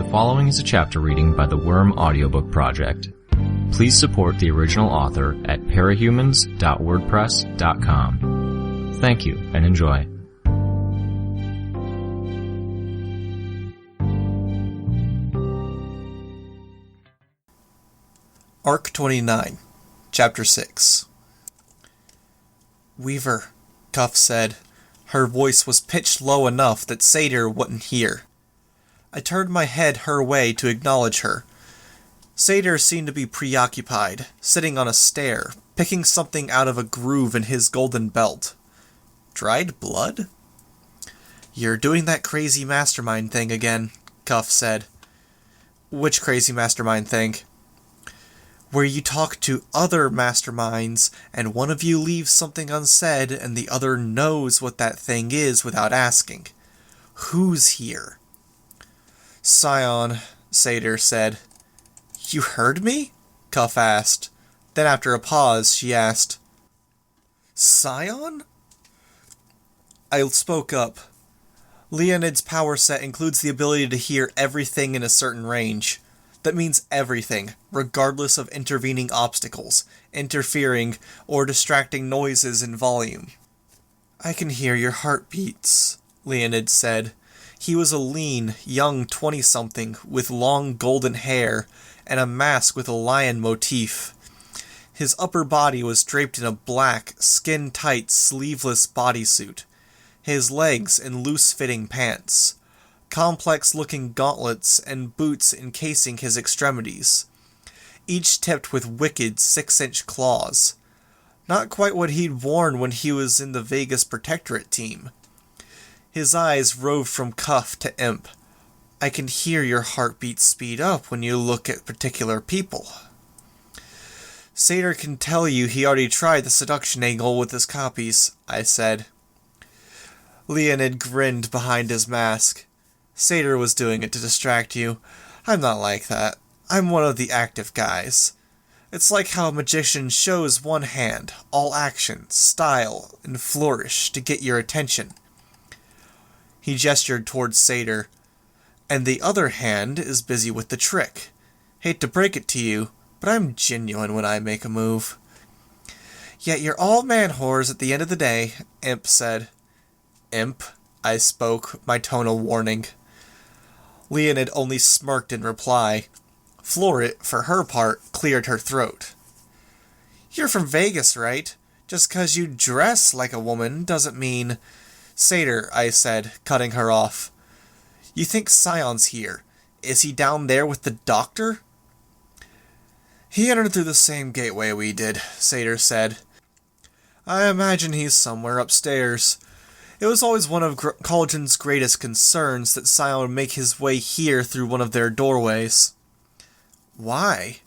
following is a chapter reading by the Worm Audiobook Project. Please support the original author at parahumans.wordpress.com. Thank you and enjoy. Arc 29, Chapter 6. "Weaver," Cuff said. Her voice was pitched low enough that Satyr wouldn't hear. I turned my head her way to acknowledge her. Satyr seemed to be preoccupied, sitting on a stair, picking something out of a groove in his golden belt. Dried blood? "You're doing that crazy mastermind thing again," Cuff said. "Which crazy mastermind thing?" "Where you talk to other masterminds, and one of you leaves something unsaid, and the other knows what that thing is without asking. Who's here?" "Scion," Satyr said. "You heard me?" Cuff asked. Then after a pause, she asked, "Scion?" I spoke up. Leonid's power set includes the ability to hear everything in a certain range. That means everything, regardless of intervening obstacles, interfering, or distracting noises in volume. "I can hear your heartbeats," Leonid said. He was a lean, young 20-something with long golden hair and a mask with a lion motif. His upper body was draped in a black, skin-tight, sleeveless bodysuit. His legs in loose-fitting pants. Complex-looking gauntlets and boots encasing his extremities, each tipped with wicked 6-inch claws. Not quite what he'd worn when he was in the Vegas Protectorate team. His eyes roved from Cuff to Imp. "I can hear your heartbeat speed up when you look at particular people." "Satyr can tell you he already tried the seduction angle with his copies," I said. Leonid grinned behind his mask. "Satyr was doing it to distract you. I'm not like that. I'm one of the active guys. It's like how a magician shows one hand, all action, style, and flourish to get your attention." He gestured towards Satyr. "And the other hand is busy with the trick. Hate to break it to you, but I'm genuine when I make a move." "Yet you're all man-whores at the end of the day," Imp said. "Imp," I spoke, my tone a warning. Leonid only smirked in reply. Florit, for her part, cleared her throat. "You're from Vegas, right? Just 'cause you dress like a woman doesn't mean—" "Satyr," I said, cutting her off. "You think Scion's here. Is he down there with the doctor?" "He entered through the same gateway we did," Satyr said. "I imagine he's somewhere upstairs. It was always one of Cauldron's greatest concerns that Scion would make his way here through one of their doorways." "Why?"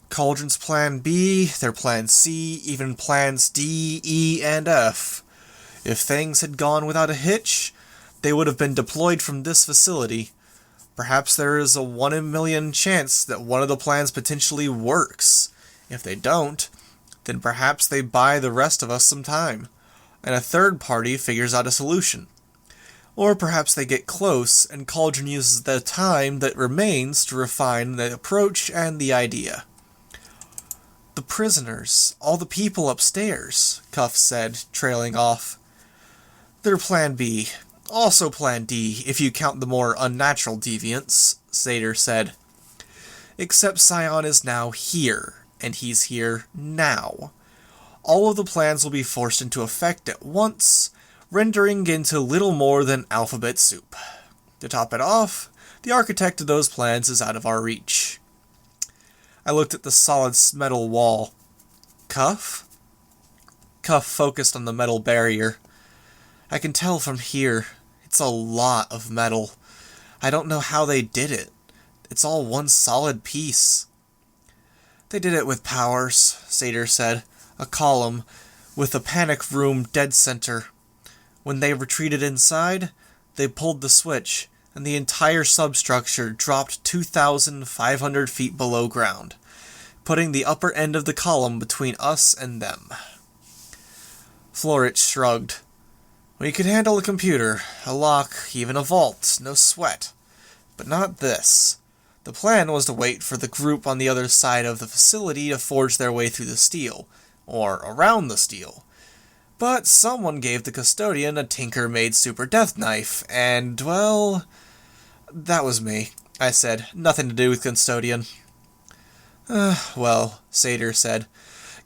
"Cauldron's Plan B, their Plan C, even Plans D, E, and F. If things had gone without a hitch, they would have been deployed from this facility. Perhaps there is a 1 in a million chance that one of the plans potentially works. If they don't, then perhaps they buy the rest of us some time, and a third party figures out a solution. Or perhaps they get close, and Cauldron uses the time that remains to refine the approach and the idea." "The prisoners, all the people upstairs," Cuff said, trailing off. "They're Plan B. Also Plan D, if you count the more unnatural deviants," Satyr said. "Except Scion is now here, and he's here now. All of the plans will be forced into effect at once, rendering into little more than alphabet soup. To top it off, the architect of those plans is out of our reach." I looked at the solid metal wall. "Cuff?" Cuff focused on the metal barrier. "I can tell from here. It's a lot of metal. I don't know how they did it. It's all one solid piece." "They did it with powers," Satyr said. "A column, with the panic room dead center. When they retreated inside, they pulled the switch, and the entire substructure dropped 2,500 feet below ground, putting the upper end of the column between us and them." Florit shrugged. "We could handle a computer, a lock, even a vault, no sweat. But not this. The plan was to wait for the group on the other side of the facility to forge their way through the steel, or around the steel. But someone gave the custodian a Tinker-made super death knife, and, well, that was me, I said. Nothing to do with custodian. Well, Satyr said,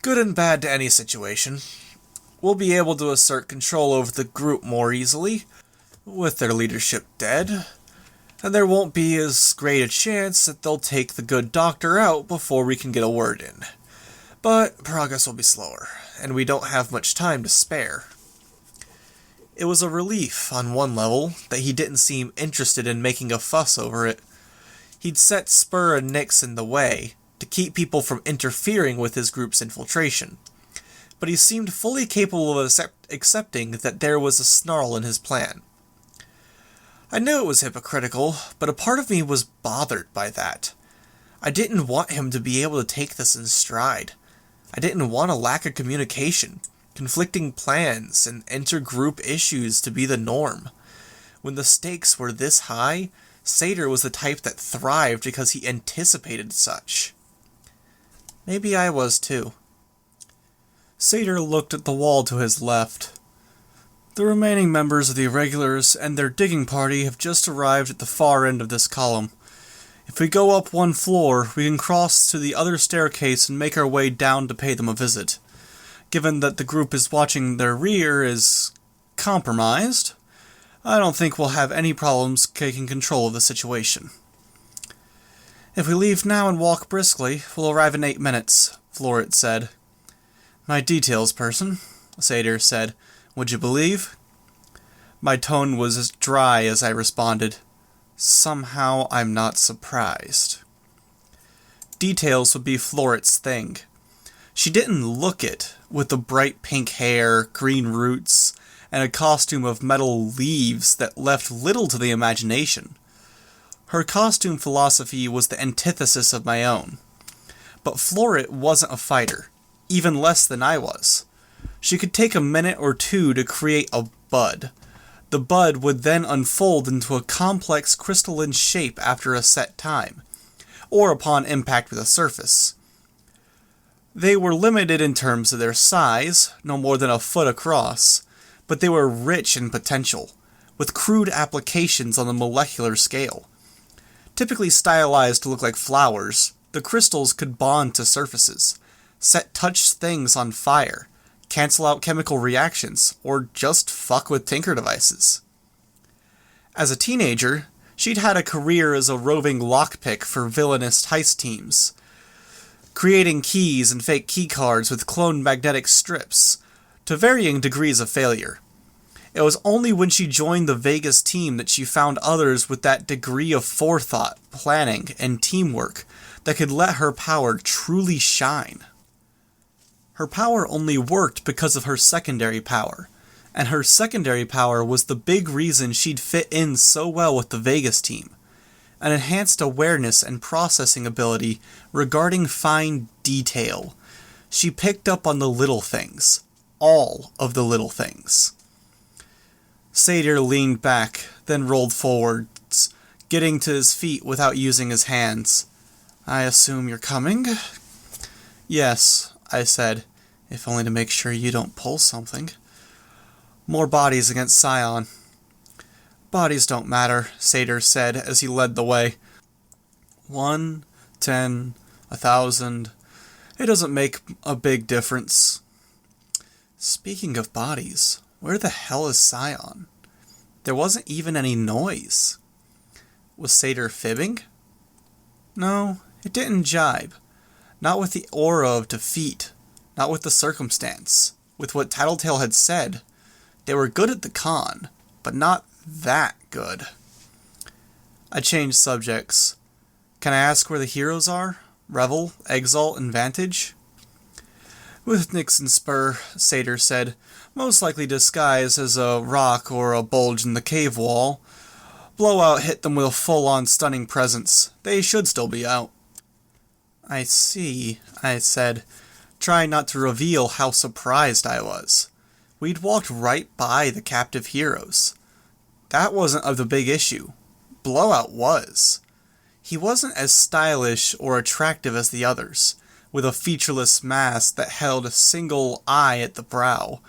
good and bad to any situation. We'll be able to assert control over the group more easily, with their leadership dead, and there won't be as great a chance that they'll take the good doctor out before we can get a word in. But progress will be slower, and we don't have much time to spare. It was a relief, on one level, that he didn't seem interested in making a fuss over it. He'd set Spur and Nyx in the way, to keep people from interfering with his group's infiltration. But he seemed fully capable of accepting that there was a snarl in his plan. I knew it was hypocritical, but a part of me was bothered by that. I didn't want him to be able to take this in stride. I didn't want a lack of communication, conflicting plans, and intergroup issues to be the norm. When the stakes were this high, Satyr was the type that thrived because he anticipated such. Maybe I was too. Satyr looked at the wall to his left. The remaining members of the Irregulars and their digging party have just arrived at the far end of this column. If we go up one floor, we can cross to the other staircase and make our way down to pay them a visit. Given that the group is watching their rear is compromised, I don't think we'll have any problems taking control of the situation. If we leave now and walk briskly, we'll arrive in 8 minutes, Floret said. My details person, Satyr said. Would you believe? My tone was as dry as I responded. Somehow I'm not surprised. Details would be Floret's thing. She didn't look it, with the bright pink hair, green roots, and a costume of metal leaves that left little to the imagination. Her costume philosophy was the antithesis of my own. But Floret wasn't a fighter, even less than I was. She could take a minute or two to create a bud. The bud would then unfold into a complex crystalline shape after a set time, or upon impact with a surface. They were limited in terms of their size, no more than a foot across, but they were rich in potential, with crude applications on the molecular scale. Typically stylized to look like flowers, the crystals could bond to surfaces, set touch things on fire, cancel out chemical reactions, or just fuck with Tinker devices. As a teenager, she'd had a career as a roving lockpick for villainous heist teams, creating keys and fake keycards with cloned magnetic strips, to varying degrees of failure. It was only when she joined the Vegas team that she found others with that degree of forethought, planning, and teamwork that could let her power truly shine. Her power only worked because of her secondary power, and her secondary power was the big reason she'd fit in so well with the Vegas team. An enhanced awareness and processing ability regarding fine detail. She picked up on the little things. All of the little things. Satyr leaned back, then rolled forwards, getting to his feet without using his hands. I assume you're coming? Yes, I said, if only to make sure you don't pull something. More bodies against Scion. Bodies don't matter, Satyr said as he led the way. 1, 10, 1,000. It doesn't make a big difference. Speaking of bodies, where the hell is Scion? There wasn't even any noise. Was Satyr fibbing? No, it didn't jibe. Not with the aura of defeat. Not with the circumstance. With what Tattletale had said. They were good at the con, but not that good. I changed subjects. Can I ask where the heroes are? Revel, Exalt, and Vantage? With Nyx and Spur, Satyr said, most likely disguised as a rock or a bulge in the cave wall. Blowout hit them with a full-on stunning presence. They should still be out. I see, I said, trying not to reveal how surprised I was. We'd walked right by the captive heroes. That wasn't of the big issue. Blowout was. He wasn't as stylish or attractive as the others, with a featureless mask that held a single eye at the brow,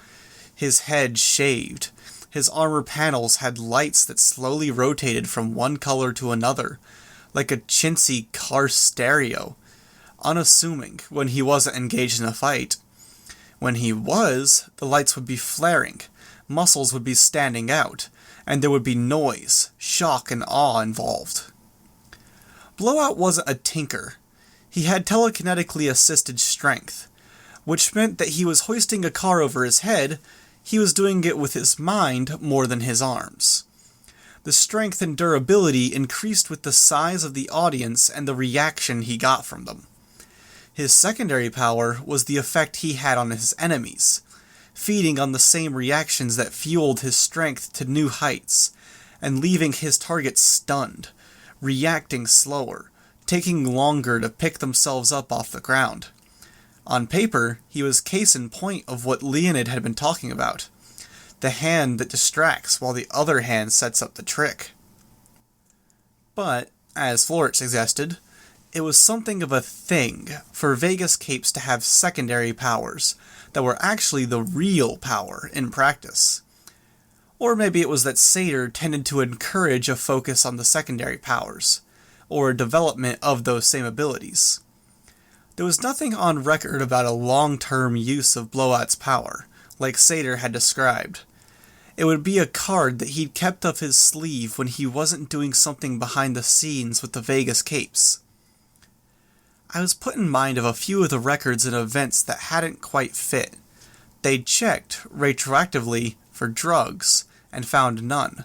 his head shaved. His armor panels had lights that slowly rotated from one color to another, like a chintzy car stereo, unassuming when he wasn't engaged in a fight. When he was, the lights would be flaring, muscles would be standing out, and there would be noise, shock, and awe involved. Blowout wasn't a tinker. He had telekinetically assisted strength, which meant that he was hoisting a car over his head. He was doing it with his mind more than his arms. The strength and durability increased with the size of the audience and the reaction he got from them. His secondary power was the effect he had on his enemies, feeding on the same reactions that fueled his strength to new heights, and leaving his targets stunned, reacting slower, taking longer to pick themselves up off the ground. On paper, he was case in point of what Leonid had been talking about. The hand that distracts while the other hand sets up the trick. But, as Florich suggested, it was something of a thing for Vegas capes to have secondary powers that were actually the real power in practice. Or maybe it was that Satyr tended to encourage a focus on the secondary powers, or a development of those same abilities. There was nothing on record about a long-term use of Blowout's power, like Satyr had described. It would be a card that he'd kept up his sleeve when he wasn't doing something behind the scenes with the Vegas capes. I was put in mind of a few of the records and events that hadn't quite fit. They'd checked, retroactively, for drugs, and found none.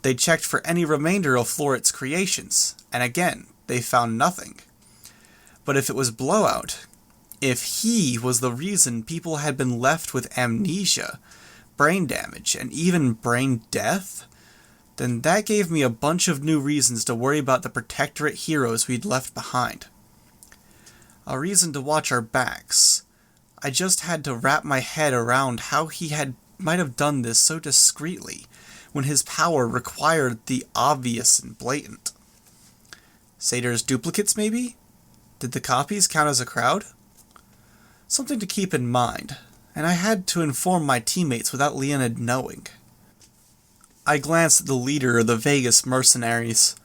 They checked for any remainder of Florich's creations, and again, they found nothing. But if it was Blowout, if he was the reason people had been left with amnesia, brain damage, and even brain death, then that gave me a bunch of new reasons to worry about the Protectorate heroes we'd left behind. A reason to watch our backs. I just had to wrap my head around how he might have done this so discreetly, when his power required the obvious and blatant. Satyr's duplicates, maybe? Did the copies count as a crowd? Something to keep in mind, and I had to inform my teammates without Leonid knowing. I glanced at the leader of the Vegas mercenaries,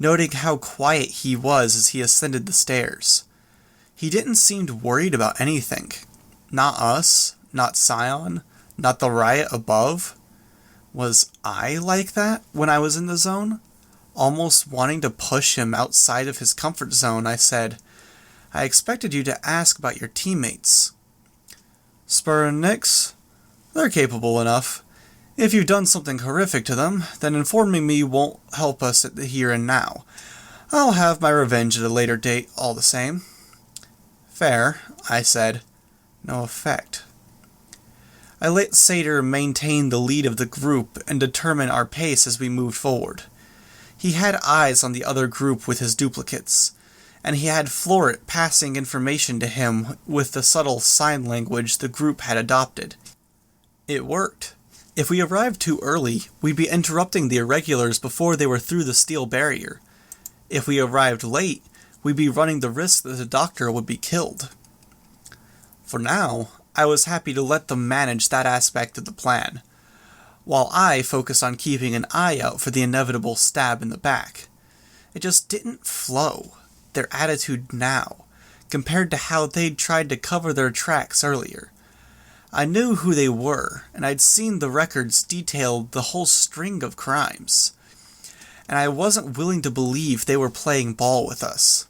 noting how quiet he was as he ascended the stairs. He didn't seem worried about anything. Not us, not Scion, not the riot above. Was I like that when I was in the zone? Almost wanting to push him outside of his comfort zone, I said, "I expected you to ask about your teammates." "Spur and Nix? They're capable enough. If you've done something horrific to them, then informing me won't help us at the here and now. I'll have my revenge at a later date, all the same." "Fair," I said. No effect. I let Satyr maintain the lead of the group and determine our pace as we moved forward. He had eyes on the other group with his duplicates, and he had Florich passing information to him with the subtle sign language the group had adopted. It worked. If we arrived too early, we'd be interrupting the irregulars before they were through the steel barrier. If we arrived late, we'd be running the risk that the doctor would be killed. For now, I was happy to let them manage that aspect of the plan, while I focused on keeping an eye out for the inevitable stab in the back. It just didn't flow, their attitude now, compared to how they'd tried to cover their tracks earlier. I knew who they were, and I'd seen the records detailed the whole string of crimes, and I wasn't willing to believe they were playing ball with us.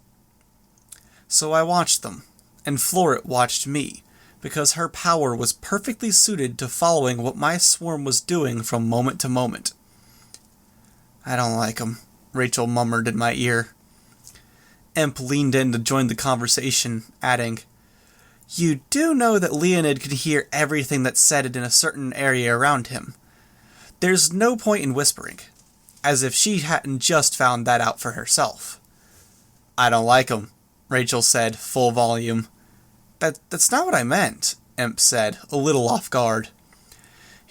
So I watched them, and Florich watched me, because her power was perfectly suited to following what my swarm was doing from moment to moment. "I don't like 'em," Rachel murmured in my ear. Emp leaned in to join the conversation, adding, "You do know that Leonid can hear everything that's said in a certain area around him. There's no point in whispering," as if she hadn't just found that out for herself. "I don't like 'em," Rachel said, full volume. That's not what I meant," Emp said, a little off guard.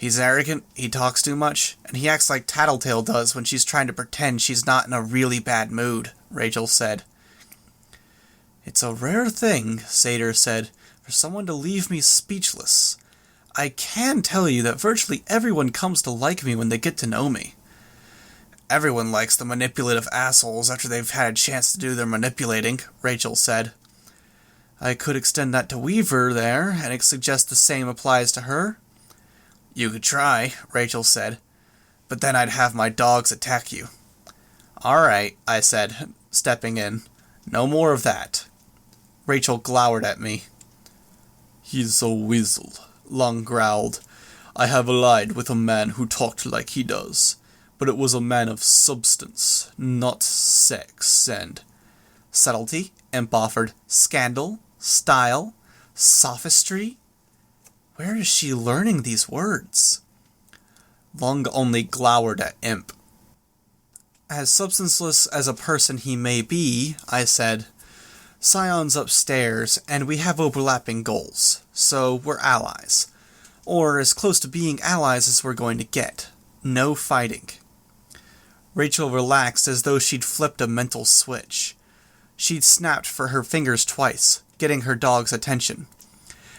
He's arrogant, he talks too much, and he acts like Tattletale does when she's trying to pretend she's not in a really bad mood, Rachel said. It's a rare thing, Satyr said, for someone to leave me speechless. I can tell you that virtually everyone comes to like me when they get to know me. Everyone likes the manipulative assholes after they've had a chance to do their manipulating, Rachel said. I could extend that to Weaver there, and suggest the same applies to her. You could try, Rachel said, but then I'd have my dogs attack you. Alright, I said, stepping in. No more of that. Rachel glowered at me. He's a weasel, Lung growled. I have allied with a man who talked like he does, but it was a man of substance, not sex and... Subtlety, Imp offered. Scandal, style, sophistry. Where is she learning these words? Lung only glowered at Imp. As substanceless as a person he may be, I said, Scion's upstairs, and we have overlapping goals, so we're allies. Or as close to being allies as we're going to get. No fighting. Rachel relaxed as though she'd flipped a mental switch. She'd snapped for her fingers twice, getting her dog's attention,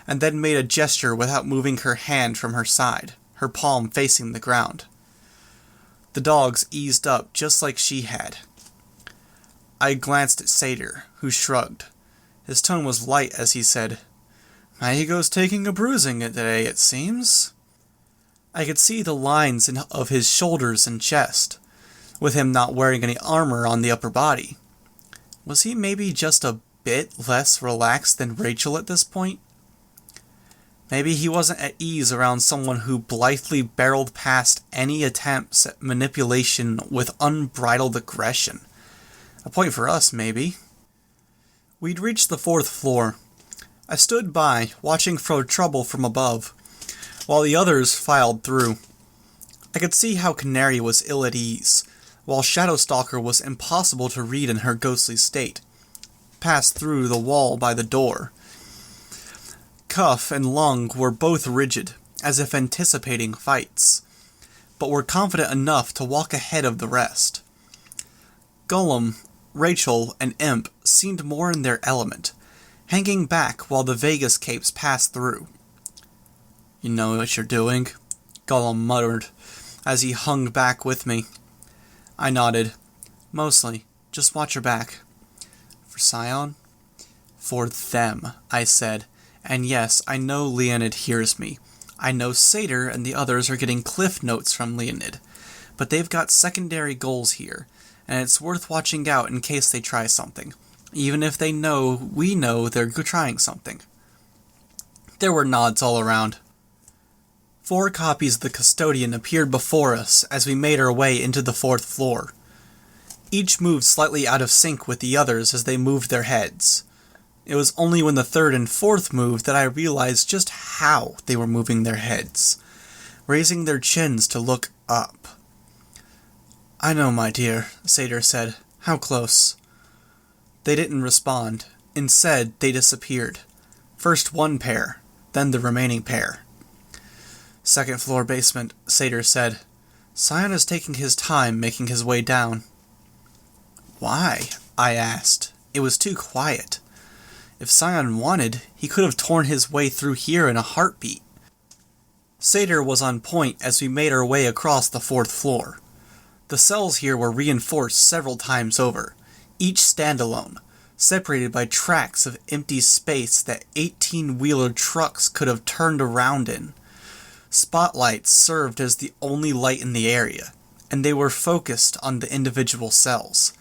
and then made a gesture without moving her hand from her side, her palm facing the ground. The dogs eased up just like she had. I glanced at Satyr, who shrugged. His tone was light as he said, My ego's taking a bruising today, it seems. I could see the lines of his shoulders and chest, with him not wearing any armor on the upper body. Was he maybe just a bit less relaxed than Rachel at this point? Maybe he wasn't at ease around someone who blithely barreled past any attempts at manipulation with unbridled aggression. A point for us, maybe. We'd reached the 4th floor. I stood by, watching for trouble from above, while the others filed through. I could see how Canary was ill at ease, while Shadowstalker was impossible to read in her ghostly state. Passed through the wall by the door. Cuff and Lung were both rigid, as if anticipating fights, but were confident enough to walk ahead of the rest. Golem, Rachel, and Imp seemed more in their element, hanging back while the Vegas capes passed through. You know what you're doing? Golem muttered, as he hung back with me. I nodded. Mostly. Just watch your back. For Scion? For them, I said. And yes, I know Leonid hears me. I know Satyr and the others are getting cliff notes from Leonid. But they've got secondary goals here, and it's worth watching out in case they try something. Even if they know we know they're trying something. There were nods all around. 4 copies of the Custodian appeared before us as we made our way into the 4th floor. Each moved slightly out of sync with the others as they moved their heads. It was only when the 3rd and 4th moved that I realized just how they were moving their heads, raising their chins to look up. I know, my dear, Satyr said. How close? They didn't respond. Instead, they disappeared. First one pair, then the remaining pair. 2nd floor basement, Satyr said. Scion is taking his time making his way down. Why? I asked. It was too quiet. If Scion wanted, he could have torn his way through here in a heartbeat. Satyr was on point as we made our way across the 4th floor. The cells here were reinforced several times over, each standalone, separated by tracts of empty space that 18-wheeler trucks could have turned around in. Spotlights served as the only light in the area, and they were focused on the individual cells,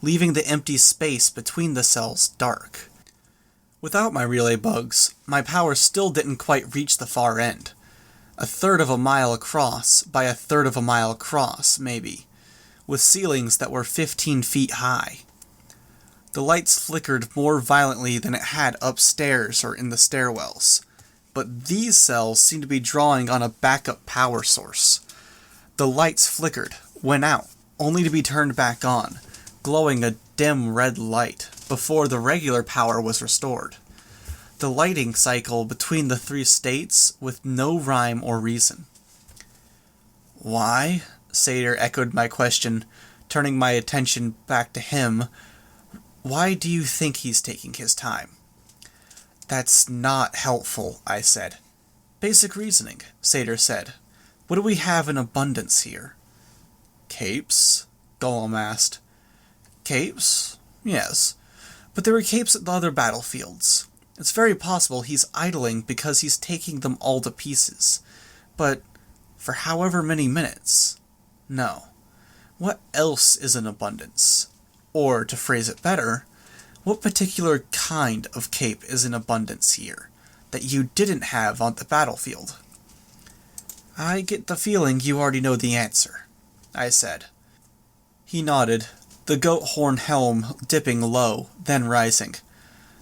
leaving the empty space between the cells dark. Without my relay bugs, my power still didn't quite reach the far end. 1/3 of a mile across by 1/3 of a mile across, maybe, with ceilings that were 15 feet high. The lights flickered more violently than it had upstairs or in the stairwells, but these cells seemed to be drawing on a backup power source. The lights flickered, went out, only to be turned back on, glowing a dim red light, before the regular power was restored. The lighting cycle between the 3 states with no rhyme or reason. Why? Satyr echoed my question, turning my attention back to him. Why do you think he's taking his time? That's not helpful, I said. Basic reasoning, Satyr said. What do we have in abundance here? Capes? Gollum asked. Capes? Yes. But there were capes at the other battlefields. It's very possible he's idling because he's taking them all to pieces. But for however many minutes. No. What else is in abundance? Or, to phrase it better, what particular kind of cape is in abundance here that you didn't have on the battlefield? I get the feeling you already know the answer, I said. He nodded, the goat horn helm dipping low, then rising.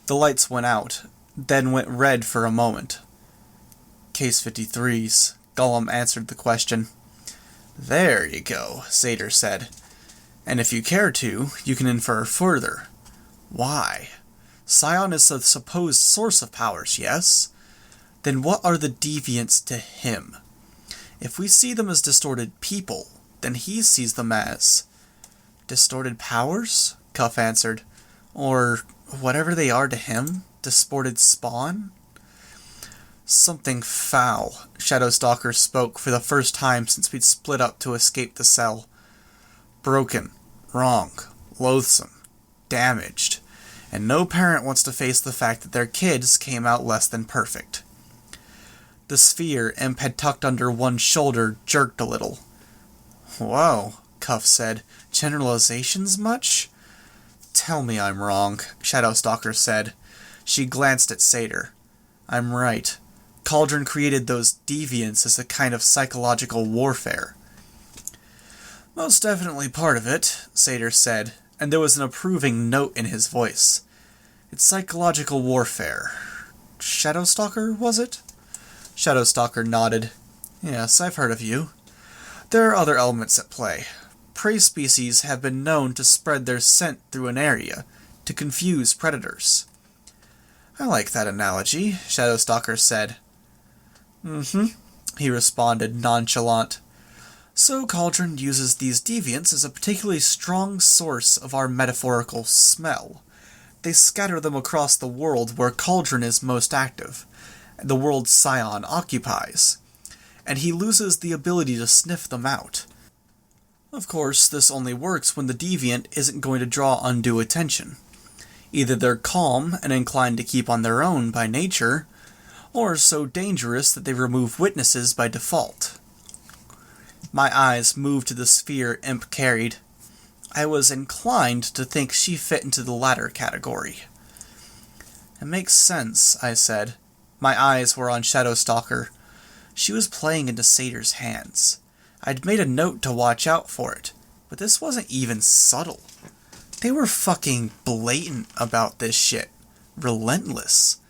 The lights went out, then went red for a moment. Case 53's, Gollum answered the question. There you go, Satyr said. And if you care to, you can infer further. Why? Scion is the supposed source of powers, yes? Then what are the deviants to him? If we see them as distorted people, then he sees them as... distorted powers? Cuff answered. Or whatever they are to him? Disported spawn? Something foul, Shadowstalker spoke for the first time since we'd split up to escape the cell. Broken, wrong, loathsome, damaged, and no parent wants to face the fact that their kids came out less than perfect. The sphere Imp had tucked under one shoulder jerked a little. Whoa, Cuff said. Generalizations much? Tell me I'm wrong, Shadowstalker said. She glanced at Satyr. I'm right. Cauldron created those deviants as a kind of psychological warfare. Most definitely part of it, Satyr said, and there was an approving note in his voice. It's psychological warfare. Shadowstalker, was it? Shadowstalker nodded. Yes, I've heard of you. There are other elements at play. Prey species have been known to spread their scent through an area, to confuse predators. I like that analogy, Shadowstalker said. He responded, nonchalant. So Cauldron uses these deviants as a particularly strong source of our metaphorical smell. They scatter them across the world where Cauldron is most active, the world Scion occupies, and he loses the ability to sniff them out. Of course, this only works when the deviant isn't going to draw undue attention. Either they're calm and inclined to keep on their own by nature, or so dangerous that they remove witnesses by default. My eyes moved to the sphere Imp carried. I was inclined to think she fit into the latter category. It makes sense, I said. My eyes were on Shadowstalker. She was playing into Satyr's hands. I'd made a note to watch out for it, but this wasn't even subtle. They were fucking blatant about this shit. Relentless.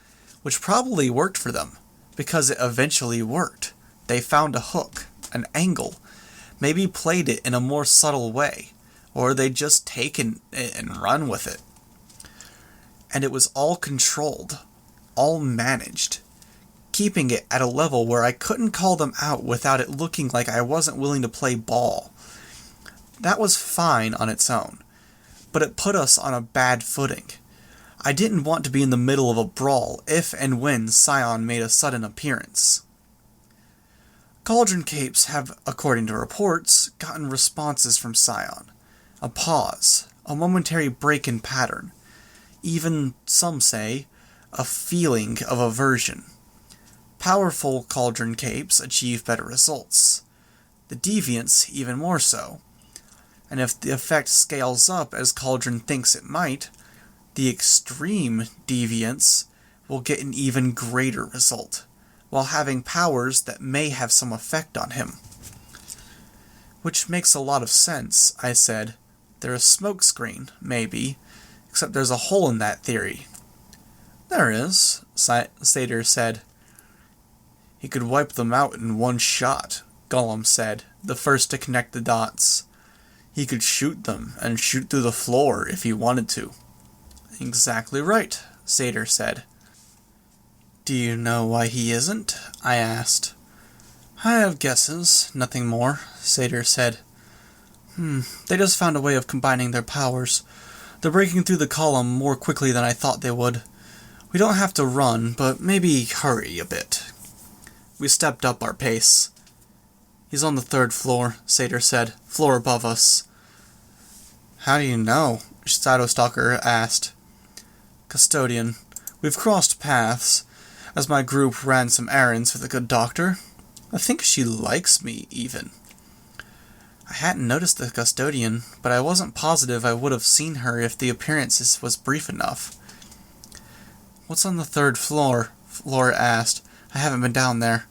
Which probably worked for them, because it eventually worked. They found a hook, an angle, maybe played it in a more subtle way, or they'd just taken it and run with it. And it was all controlled, all managed, keeping it at a level where I couldn't call them out without it looking like I wasn't willing to play ball. That was fine on its own, but it put us on a bad footing. I didn't want to be in the middle of a brawl if and when Scion made a sudden appearance. Cauldron capes have, according to reports, gotten responses from Scion. A pause, a momentary break in pattern, even, some say, a feeling of aversion. Powerful Cauldron capes achieve better results. The deviants even more so. And if the effect scales up as Cauldron thinks it might, the extreme deviants will get an even greater result, while having powers that may have some effect on him. Which makes a lot of sense, I said. They're a smokescreen, maybe, except there's a hole in that theory. There is, Satyr said. He could wipe them out in one shot, Gollum said, the first to connect the dots. He could shoot them, and shoot through the floor if he wanted to. Exactly right, Satyr said. Do you know why he isn't? I asked. I have guesses, nothing more, Satyr said. They just found a way of combining their powers. They're breaking through the column more quickly than I thought they would. We don't have to run, but maybe hurry a bit. We stepped up our pace. He's on the 3rd floor, Satyr said, floor above us. How do you know? Shadowstalker asked. Custodian. We've crossed paths, as my group ran some errands for the good doctor. I think she likes me, even. I hadn't noticed the custodian, but I wasn't positive I would have seen her if the appearance was brief enough. What's on the 3rd floor? Flora asked. I haven't been down there.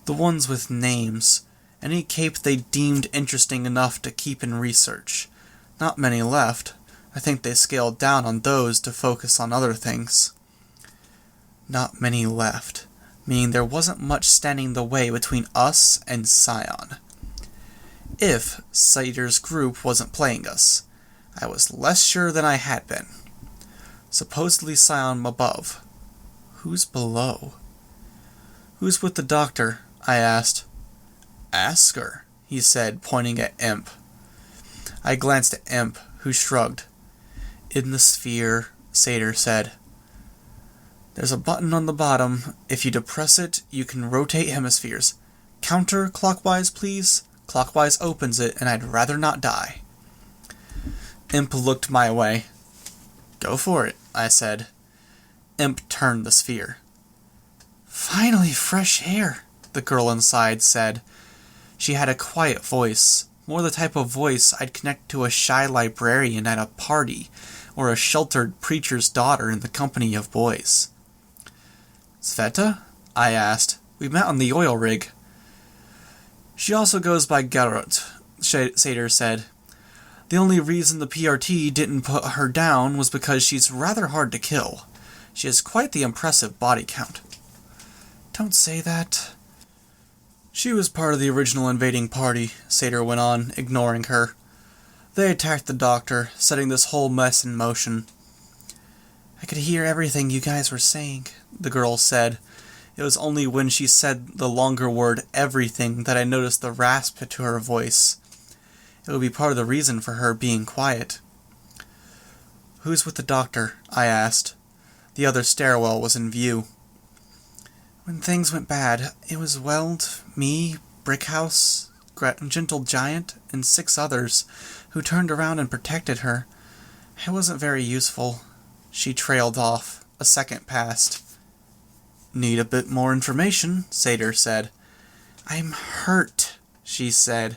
The ones with names. Any cape they deemed interesting enough to keep in research. Not many left. I think they scaled down on those to focus on other things. Not many left, meaning there wasn't much standing in the way between us and Scion. If Satyr's group wasn't playing us, I was less sure than I had been. Supposedly Scion above. Who's below? Who's with the doctor? I asked. Ask her, he said, pointing at Imp. I glanced at Imp, who shrugged. In the sphere, Satyr said. There's a button on the bottom. If you depress it, you can rotate hemispheres. Counter-clockwise, please? Clockwise opens it, and I'd rather not die. Imp looked my way. Go for it, I said. Imp turned the sphere. Finally, fresh air, the girl inside said. She had a quiet voice, more the type of voice I'd connect to a shy librarian at a party, or a sheltered preacher's daughter in the company of boys. Sveta? I asked. We met on the oil rig. She also goes by Geralt, Satyr said. The only reason the PRT didn't put her down was because she's rather hard to kill. She has quite the impressive body count. Don't say that. She was part of the original invading party, Satyr went on, ignoring her. They attacked the doctor, setting this whole mess in motion. I could hear everything you guys were saying, the girl said. It was only when she said the longer word everything that I noticed the rasp to her voice. It would be part of the reason for her being quiet. Who's with the doctor? I asked. The other stairwell was in view. When things went bad, it was Weld, me, Brickhouse, Gentle Giant, and 6 others who turned around and protected her. I wasn't very useful. She trailed off. A second passed. Need a bit more information, Satyr said. I'm hurt, she said,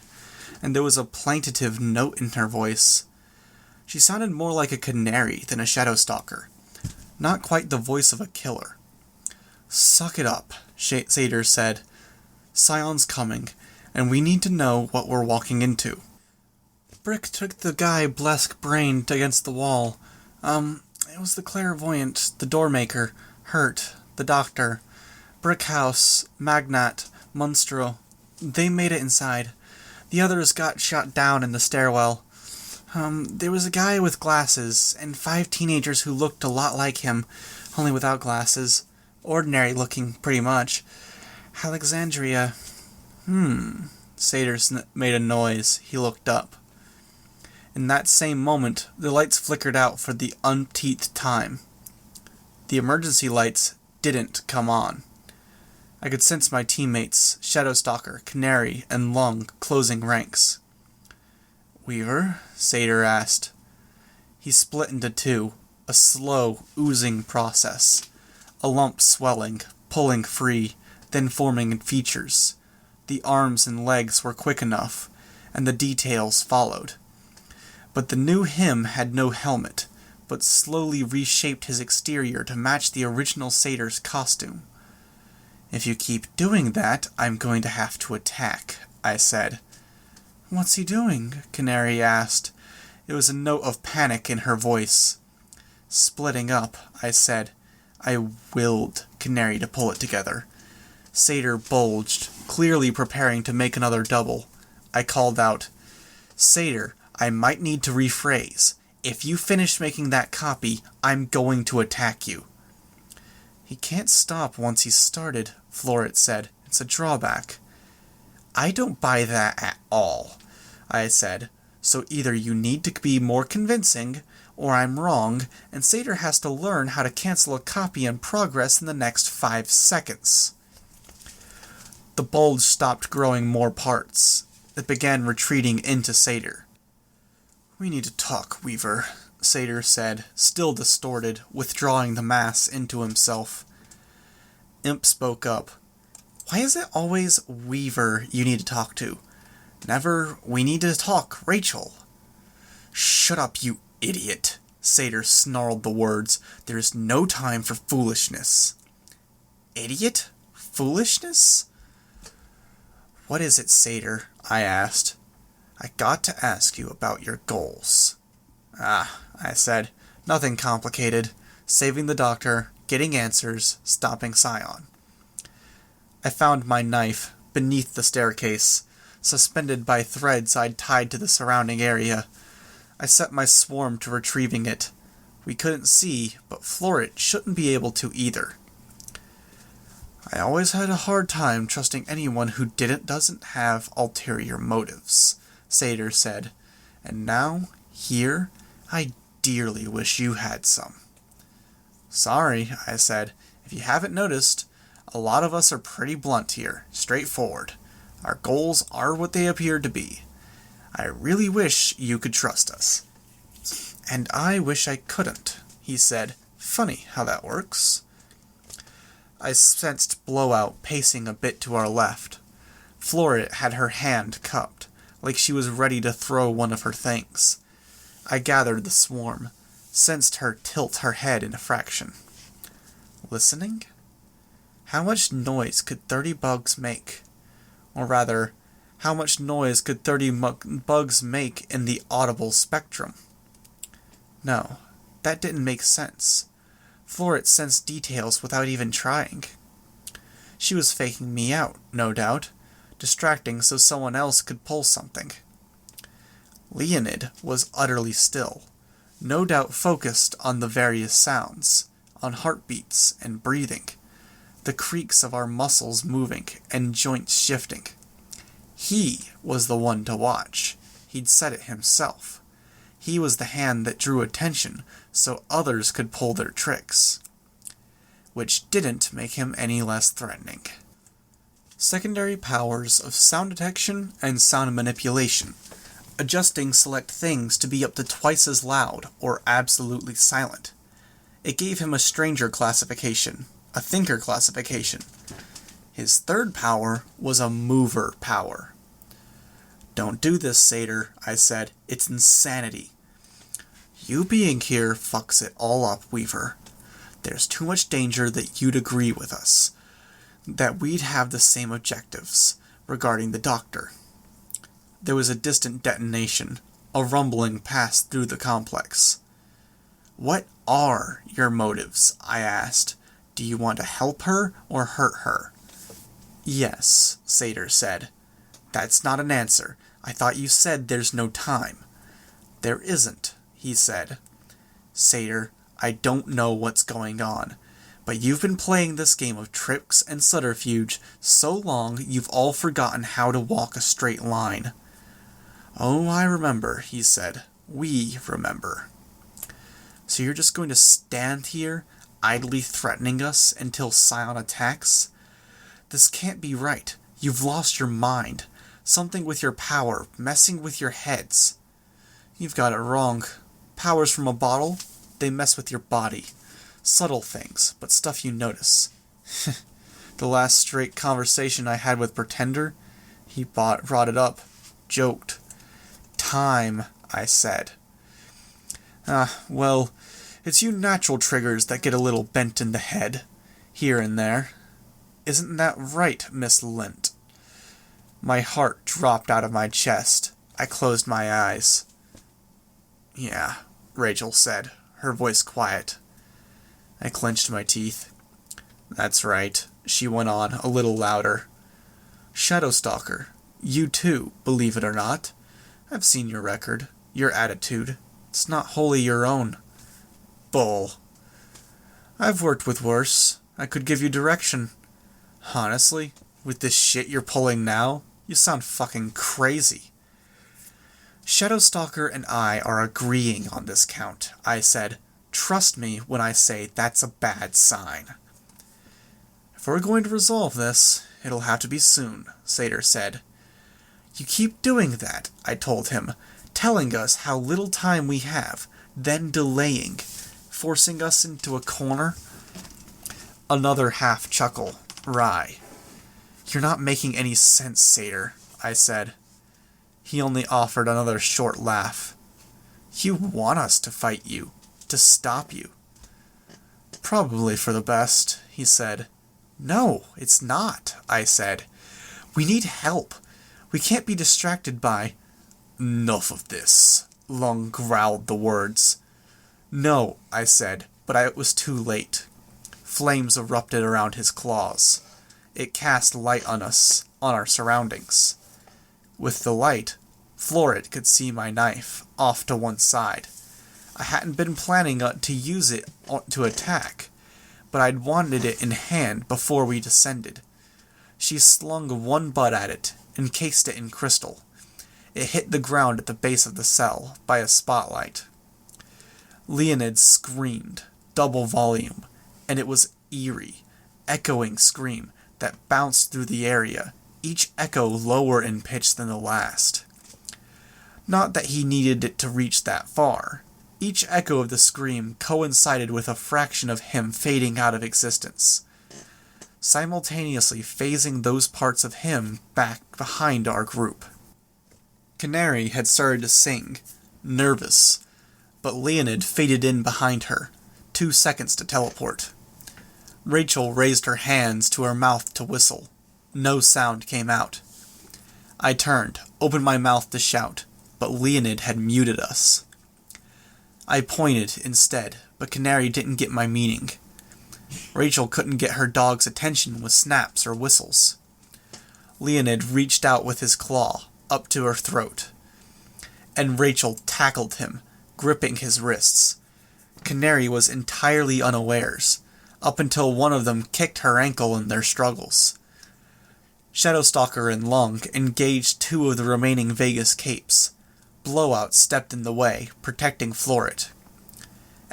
and there was a plaintive note in her voice. She sounded more like a canary than a Shadowstalker. Not quite the voice of a killer. Suck it up, Satyr said. Scion's coming, and we need to know what we're walking into. Brick took the guy Blesk-brained against the wall. It was the clairvoyant, the doormaker, Hurt, the doctor, Brickhouse, Magnat, Monstro. They made it inside. The others got shot down in the stairwell. There was a guy with glasses, and 5 teenagers who looked a lot like him, only without glasses. Ordinary looking, pretty much. Alexandria. Satyr made a noise. He looked up. In that same moment, the lights flickered out for the umpteenth time. The emergency lights didn't come on. I could sense my teammates, Shadowstalker, Canary, and Lung, closing ranks. Weaver? Satyr asked. He split into 2, a slow, oozing process. A lump swelling, pulling free, then forming in features. The arms and legs were quick enough, and the details followed. But the new him had no helmet, but slowly reshaped his exterior to match the original Satyr's costume. If you keep doing that, I'm going to have to attack, I said. What's he doing? Canary asked. There was a note of panic in her voice. Splitting up, I said. I willed Canary to pull it together. Satyr bulged, clearly preparing to make another double. I called out, Satyr, I might need to rephrase. If you finish making that copy, I'm going to attack you. He can't stop once he's started, Floret said. It's a drawback. I don't buy that at all, I said. So either you need to be more convincing, or I'm wrong, and Satyr has to learn how to cancel a copy in progress in the next 5 seconds. The bulge stopped growing more parts. It began retreating into Satyr. We need to talk, Weaver, Satyr said, still distorted, withdrawing the mass into himself. Imp spoke up. Why is it always Weaver you need to talk to? Never, we need to talk, Rachel. Shut up, you idiot, Satyr snarled the words. There is no time for foolishness. Idiot? Foolishness? What is it, Satyr? I asked. I got to ask you about your goals. Ah, I said. Nothing complicated. Saving the doctor, getting answers, stopping Scion. I found my knife beneath the staircase, suspended by threads I'd tied to the surrounding area. I set my swarm to retrieving it. We couldn't see, but Florit shouldn't be able to either. I always had a hard time trusting anyone who doesn't have ulterior motives, Satyr said. And now, here, I dearly wish you had some. Sorry, I said. If you haven't noticed, a lot of us are pretty blunt here, straightforward. Our goals are what they appear to be. I really wish you could trust us. And I wish I couldn't, he said. Funny how that works. I sensed Blowout pacing a bit to our left. Florit had her hand cupped, like she was ready to throw one of her things. I gathered the swarm, sensed her tilt her head in a fraction. Listening? How much noise could 30 bugs make? Or rather, how much noise could 30 bugs make in the audible spectrum? No, that didn't make sense. Florit sensed details without even trying. She was faking me out, no doubt, distracting so someone else could pull something. Leonid was utterly still, no doubt focused on the various sounds, on heartbeats and breathing, the creaks of our muscles moving and joints shifting. He was the one to watch. He'd said it himself. He was the hand that drew attention so others could pull their tricks, which didn't make him any less threatening. Secondary powers of sound detection and sound manipulation, adjusting select things to be up to twice as loud or absolutely silent. It gave him a stranger classification, a thinker classification. His third power was a mover power. Don't do this, Satyr, I said. It's insanity. You being here fucks it all up, Weaver. There's too much danger that you'd agree with us, that we'd have the same objectives regarding the doctor. There was a distant detonation. A rumbling passed through the complex. What are your motives? I asked. Do you want to help her or hurt her? Yes, Satyr said. That's not an answer. I thought you said there's no time. There isn't, he said. Satyr, I don't know what's going on, but you've been playing this game of tricks and subterfuge so long you've all forgotten how to walk a straight line. Oh, I remember, he said. We remember. So you're just going to stand here, idly threatening us until Scion attacks? This can't be right. You've lost your mind. Something with your power, messing with your heads. You've got it wrong. Powers from a bottle, they mess with your body. Subtle things, but stuff you notice. The last straight conversation I had with Pretender, he brought it up, joked. Time, I said. Well, it's you natural triggers that get a little bent in the head, here and there. Isn't that right, Miss Lint? My heart dropped out of my chest. I closed my eyes. Yeah, Rachel said, her voice quiet. I clenched my teeth. That's right, she went on, a little louder. Shadowstalker, you too, believe it or not. I've seen your record, your attitude. It's not wholly your own. Bull. I've worked with worse. I could give you direction. Honestly, with this shit you're pulling now, You sound fucking crazy. Shadowstalker and I are agreeing on this count, I said. Trust me when I say that's a bad sign. If we're going to resolve this, it'll have to be soon, Satyr said. You keep doing that, I told him, telling us how little time we have, then delaying, forcing us into a corner. Another half chuckle, wry. You're not making any sense, Satyr, I said. He only offered another short laugh. You want us to fight you, to stop you. Probably for the best, he said. No, it's not, I said. We need help. We can't be distracted by... Enough of this, Lung growled the words. No, I said, but it was too late. Flames erupted around his claws. It cast light on us, on our surroundings. With the light, Florid could see my knife, off to one side. I hadn't been planning to use it to attack, but I'd wanted it in hand before we descended. She slung one butt at it, encased it in crystal. It hit the ground at the base of the cell, by a spotlight. Leonid screamed, double volume, and it was eerie, echoing scream that bounced through the area, each echo lower in pitch than the last. Not that he needed it to reach that far. Each echo of the scream coincided with a fraction of him fading out of existence, simultaneously phasing those parts of him back behind our group. Canary had started to sing, nervous, but Leonid faded in behind her, 2 seconds to teleport. Rachel raised her hands to her mouth to whistle. No sound came out. I turned, opened my mouth to shout, but Leonid had muted us. I pointed instead, but Canary didn't get my meaning. Rachel couldn't get her dog's attention with snaps or whistles. Leonid reached out with his claw, up to her throat, and Rachel tackled him, gripping his wrists. Canary was entirely unawares, up until one of them kicked her ankle in their struggles. Shadowstalker and Lung engaged 2 of the remaining Vegas capes. Blowout stepped in the way, protecting Florid.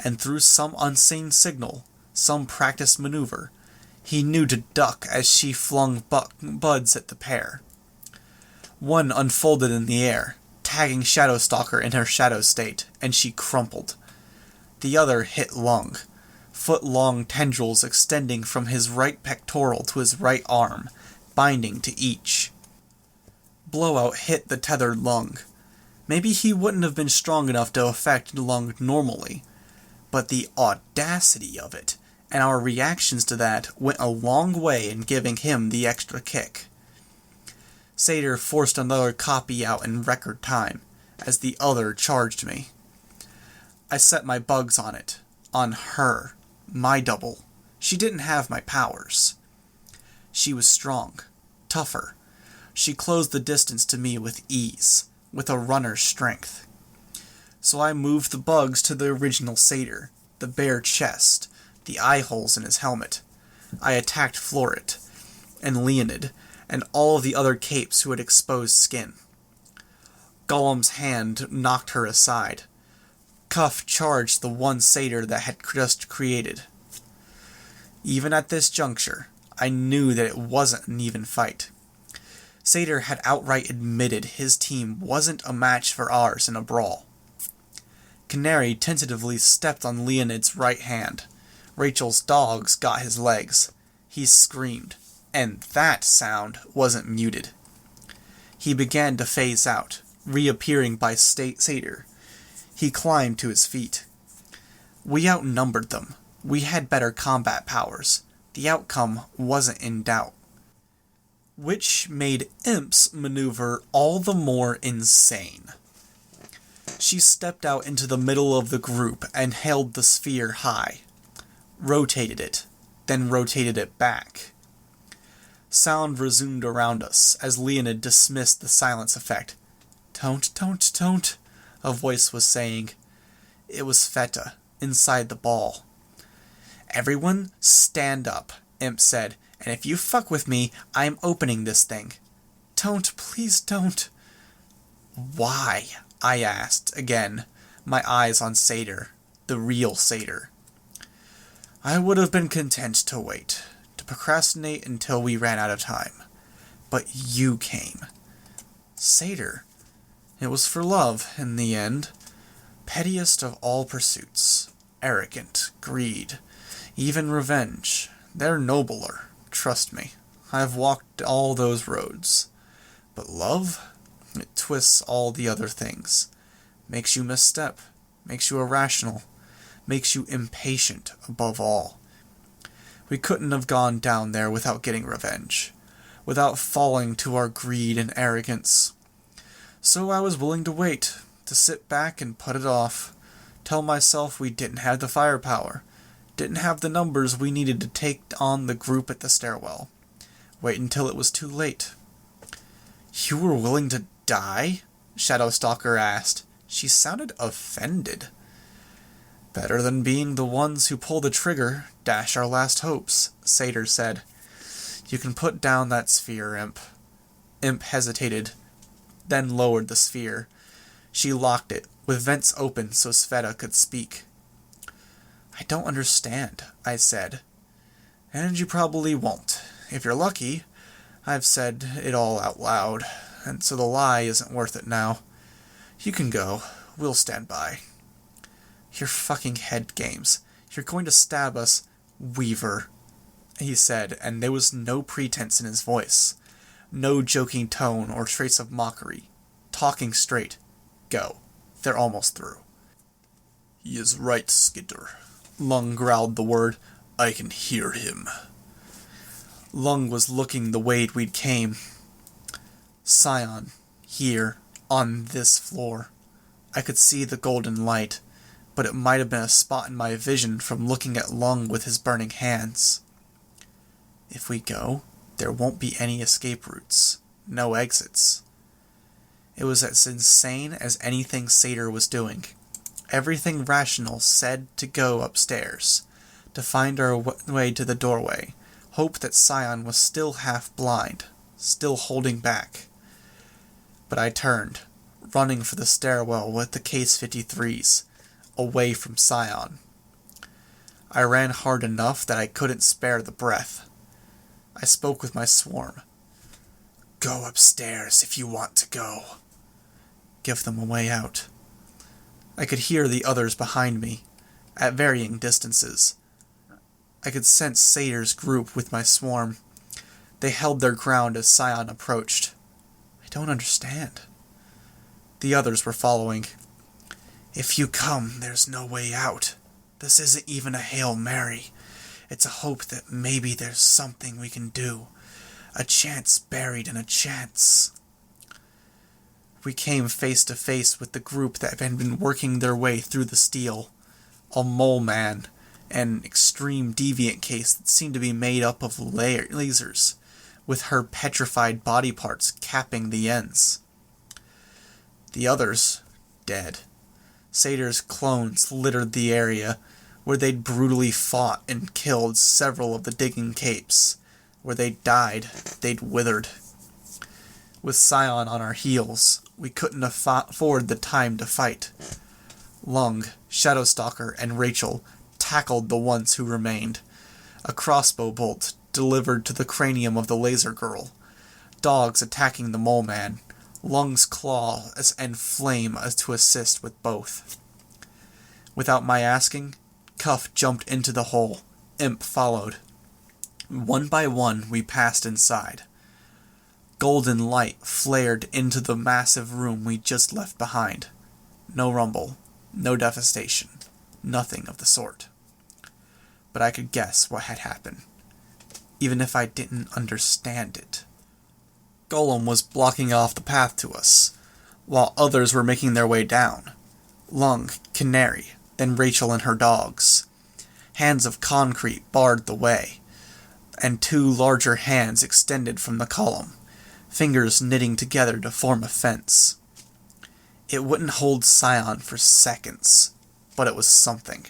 And through some unseen signal, some practiced maneuver, he knew to duck as she flung buds at the pair. One unfolded in the air, tagging Shadowstalker in her shadow state, and she crumpled. The other hit Lung, foot-long tendrils extending from his right pectoral to his right arm, binding to each. Blowout hit the tethered Lung. Maybe he wouldn't have been strong enough to affect Lung normally, but the audacity of it, and our reactions to that, went a long way in giving him the extra kick. Satyr forced another copy out in record time, as the other charged me. I set my bugs on it, on her, my double. She didn't have my powers. She was strong, tougher. She closed the distance to me with ease, with a runner's strength. So I moved the bugs to the original Satyr, the bare chest, the eye holes in his helmet. I attacked Florid, and Leonid, and all of the other capes who had exposed skin. Golem's hand knocked her aside. Cuff charged the one Satyr that had just created. Even at this juncture, I knew that it wasn't an even fight. Satyr had outright admitted his team wasn't a match for ours in a brawl. Canary tentatively stepped on Leonid's right hand. Rachel's dogs got his legs. He screamed, and that sound wasn't muted. He began to phase out, reappearing by Satyr. He climbed to his feet. We outnumbered them. We had better combat powers. The outcome wasn't in doubt. Which made Imp's maneuver all the more insane. She stepped out into the middle of the group and held the sphere high. Rotated it, then rotated it back. Sound resumed around us as Leonid dismissed the silence effect. Don't, a voice was saying. It was Feta, inside the ball. Everyone stand up, Imp said, and if you fuck with me, I'm opening this thing. Don't, please don't. Why? I asked, again, my eyes on Satyr, the real Satyr. I would have been content to wait, to procrastinate until we ran out of time. But you came. Satyr. It was for love, in the end. Pettiest of all pursuits. Arrogant, greed, even revenge. They're nobler, trust me. I've walked all those roads. But love? It twists all the other things. Makes you misstep. Makes you irrational. Makes you impatient, above all. We couldn't have gone down there without getting revenge. Without falling to our greed and arrogance. So I was willing to wait, to sit back and put it off. Tell myself we didn't have the firepower. Didn't have the numbers we needed to take on the group at the stairwell. Wait until it was too late. You were willing to die? Shadowstalker asked. She sounded offended. Better than being the ones who pull the trigger, dash our last hopes, Satyr said. You can put down that sphere, Imp. Imp hesitated, then lowered the sphere. She locked it, with vents open so Sveta could speak. I don't understand, I said. And you probably won't. If you're lucky, I've said it all out loud, and so the lie isn't worth it now. You can go. We'll stand by. Your fucking head games. You're going to stab us, Weaver, he said, and there was no pretense in his voice. No joking tone or trace of mockery. Talking straight. Go. They're almost through. He is right, Skitter. Lung growled the word. I can hear him. Lung was looking the way we'd came. Scion, here, on this floor. I could see the golden light, but it might have been a spot in my vision from looking at Lung with his burning hands. If we go, there won't be any escape routes, no exits. It was as insane as anything Satyr was doing. Everything rational said to go upstairs, to find our way to the doorway, hope that Scion was still half blind, still holding back. But I turned, running for the stairwell with the Case 53s, away from Scion. I ran hard enough that I couldn't spare the breath. I spoke with my swarm. Go upstairs if you want to go. Give them a way out. I could hear the others behind me, at varying distances. I could sense Satyr's group with my swarm. They held their ground as Scion approached. I don't understand. The others were following. If you come, there's no way out. This isn't even a Hail Mary. It's a hope that maybe there's something we can do. A chance buried in a chance. We came face to face with the group that had been working their way through the steel. A mole man, an extreme deviant case that seemed to be made up of lasers, with her petrified body parts capping the ends. The others, dead. Satyr's clones littered the area, where they'd brutally fought and killed several of the digging capes. Where they'd died, they'd withered. With Scion on our heels, we couldn't afford the time to fight. Lung, Shadowstalker, and Rachel tackled the ones who remained. A crossbow bolt delivered to the cranium of the laser girl. Dogs attacking the mole man. Lung's claw and flame as to assist with both. Without my asking, Cuff jumped into the hole. Imp followed. One by one, we passed inside. Golden light flared into the massive room we just left behind. No rumble, no devastation, nothing of the sort. But I could guess what had happened, even if I didn't understand it. Golem was blocking off the path to us, while others were making their way down. Lung, Canary, then Rachel and her dogs. Hands of concrete barred the way, and two larger hands extended from the column, fingers knitting together to form a fence. It wouldn't hold Scion for seconds, but it was something.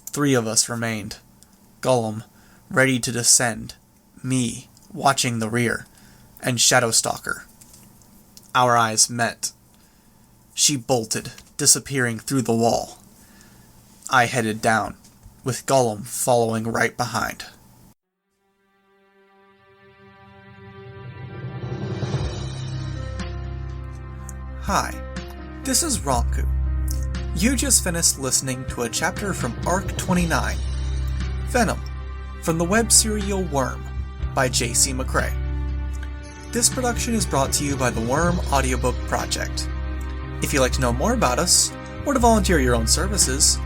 3 of us remained. Golem, ready to descend, me, watching the rear, and Shadowstalker. Our eyes met. She bolted, disappearing through the wall. I headed down, with Gollum following right behind. Hi, this is Ranku. You just finished listening to a chapter from Arc 29, Venom, from the web serial Worm, by J.C. McCrae. This production is brought to you by the Worm Audiobook Project. If you'd like to know more about us, or to volunteer your own services,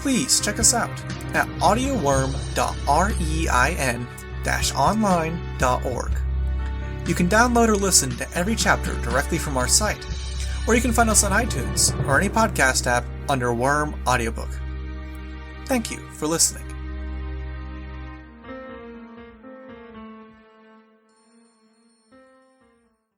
please check us out at audioworm.rein-online.org. You can download or listen to every chapter directly from our site, or you can find us on iTunes or any podcast app under Worm Audiobook. Thank you for listening.